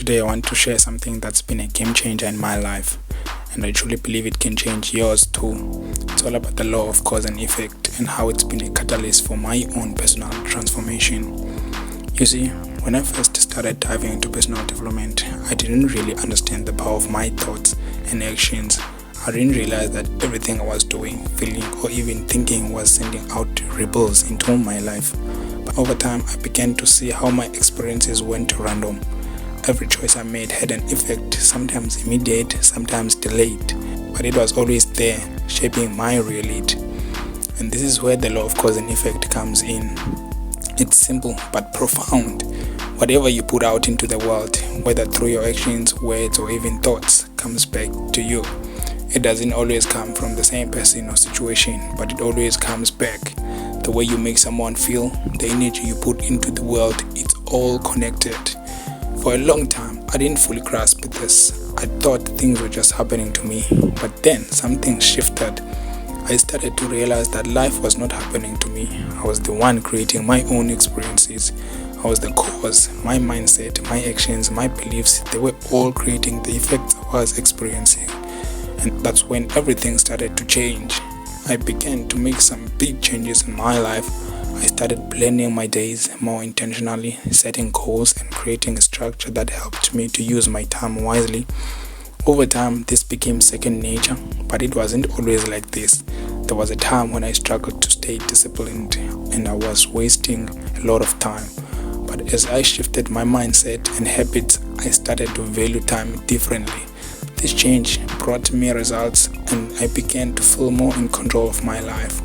Today I want to share something that's been a game changer in my life, and I truly believe it can change yours too. It's all about the law of cause and effect and how it's been a catalyst for my own personal transformation. You see, when I first started diving into personal development, I didn't really understand the power of my thoughts and actions. I didn't realize that everything I was doing, feeling, or even thinking was sending out ripples into my life. But over time, I began to see how my experiences went random. Every choice I made had an effect, sometimes immediate, sometimes delayed, but it was always there, shaping my reality. And this is where the law of cause and effect comes in. It's simple but profound. Whatever you put out into the world, whether through your actions, words, or even thoughts, comes back to you. It doesn't always come from the same person or situation, but it always comes back. The way you make someone feel, the energy you put into the world, it's all connected. For a long time, I didn't fully grasp this. I thought things were just happening to me, but then something shifted. I started to realize that life was not happening to me. I was the one creating my own experiences. I was the cause. My mindset, my actions, my beliefs, they were all creating the effects I was experiencing. And that's when everything started to change. I began to make some big changes in my life. I started planning my days more intentionally, setting goals and creating a structure that helped me to use my time wisely. Over time, this became second nature, but it wasn't always like this. There was a time when I struggled to stay disciplined and I was wasting a lot of time. But as I shifted my mindset and habits, I started to value time differently. This change brought me results and I began to feel more in control of my life.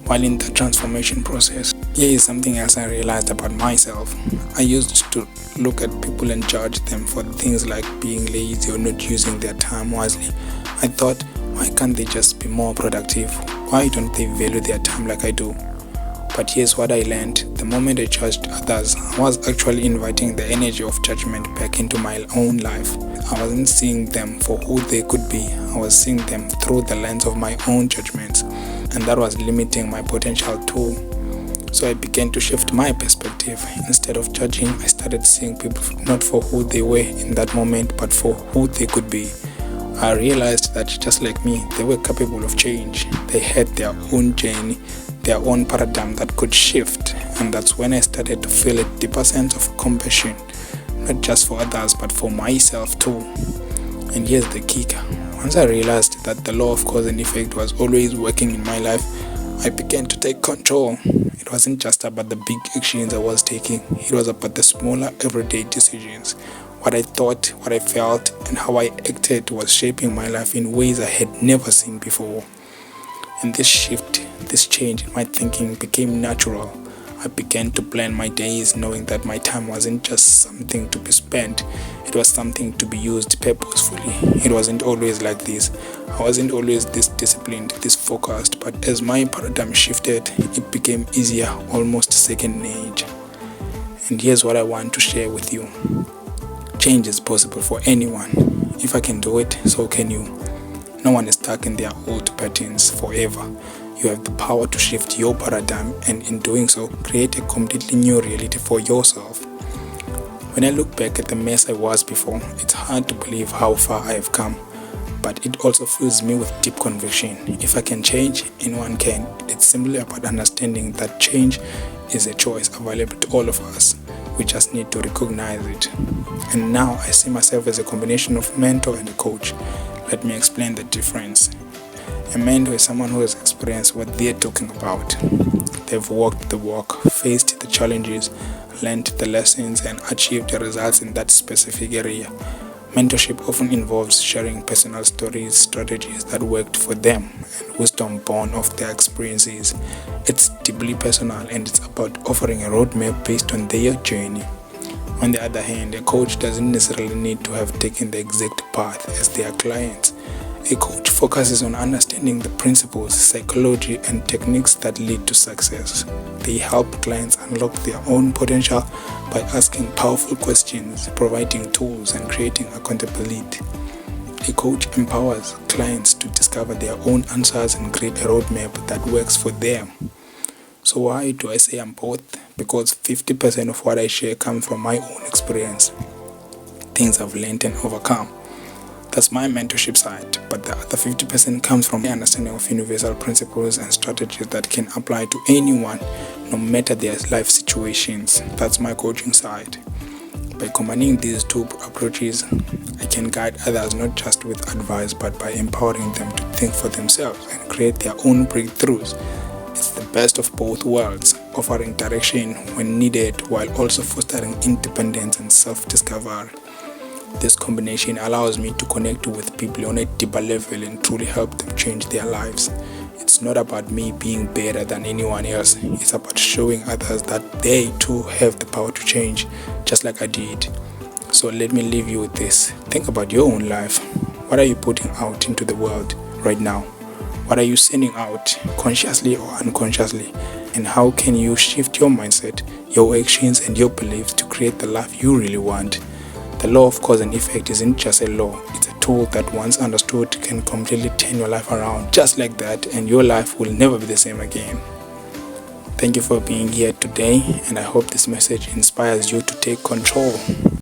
While in the transformation process, here is something else I realized about myself. I used to look at people and judge them for things like being lazy or not using their time wisely. I thought, why can't they just be more productive? Why don't they value their time like I do? But here's what I learned. The moment I judged others, I was actually inviting the energy of judgment back into my own life. I wasn't seeing them for who they could be. I was seeing them through the lens of my own judgments, and that was limiting my potential too. So I began to shift my perspective. Instead of judging, I started seeing people not for who they were in that moment, but for who they could be. I realized that just like me, they were capable of change. They had their own journey, their own paradigm that could shift, and that's when I started to feel a deeper sense of compassion, not just for others but for myself too. And here's the kicker. Once I realized that the law of cause and effect was always working in my life, I began to take control. It wasn't just about the big actions I was taking, it was about the smaller everyday decisions. What I thought, what I felt, and how I acted was shaping my life in ways I had never seen before. And this shift, this change in my thinking became natural. I began to plan my days knowing that my time wasn't just something to be spent, it was something to be used purposefully. It wasn't always like this. I wasn't always this disciplined, this focused, but as my paradigm shifted, it became easier, almost second nature. And here's what I want to share with you. Change is possible for anyone. If I can do it, so can you. No one is stuck in their old patterns forever. You have the power to shift your paradigm and in doing so, create a completely new reality for yourself. When I look back at the mess I was before, it's hard to believe how far I have come. But it also fills me with deep conviction. If I can change, anyone can. It's simply about understanding that change is a choice available to all of us. We just need to recognize it. And now I see myself as a combination of mentor and a coach. Let me explain the difference. A mentor is someone who has experienced what they're talking about. They've walked the walk, faced the challenges, learned the lessons, and achieved the results in that specific area. Mentorship often involves sharing personal stories, strategies that worked for them, and wisdom born of their experiences. It's deeply personal and it's about offering a roadmap based on their journey. On the other hand, a coach doesn't necessarily need to have taken the exact path as their clients. A coach focuses on understanding the principles, psychology, and techniques that lead to success. They help clients unlock their own potential by asking powerful questions, providing tools, and creating accountability. A coach empowers clients to discover their own answers and create a roadmap that works for them. So why do I say I'm both? Because 50% of what I share comes from my own experience. things I've learned and overcome. That's my mentorship side, but the other 50% comes from the understanding of universal principles and strategies that can apply to anyone, no matter their life situations. That's my coaching side. By combining these two approaches, I can guide others not just with advice, but by empowering them to think for themselves and create their own breakthroughs. It's the best of both worlds, offering direction when needed while also fostering independence and self-discovery. This combination allows me to connect with people on a deeper level and truly help them change their lives. It's not about me being better than anyone else. It's about showing others that they too have the power to change, just like I did. So let me leave you with this. Think about your own life. What are you putting out into the world right now? What are you sending out, consciously or unconsciously? And how can you shift your mindset, your actions, and your beliefs to create the life you really want? The law of cause and effect isn't just a law, it's a tool that once understood can completely turn your life around just like that, and your life will never be the same again. Thank you for being here today, and I hope this message inspires you to take control.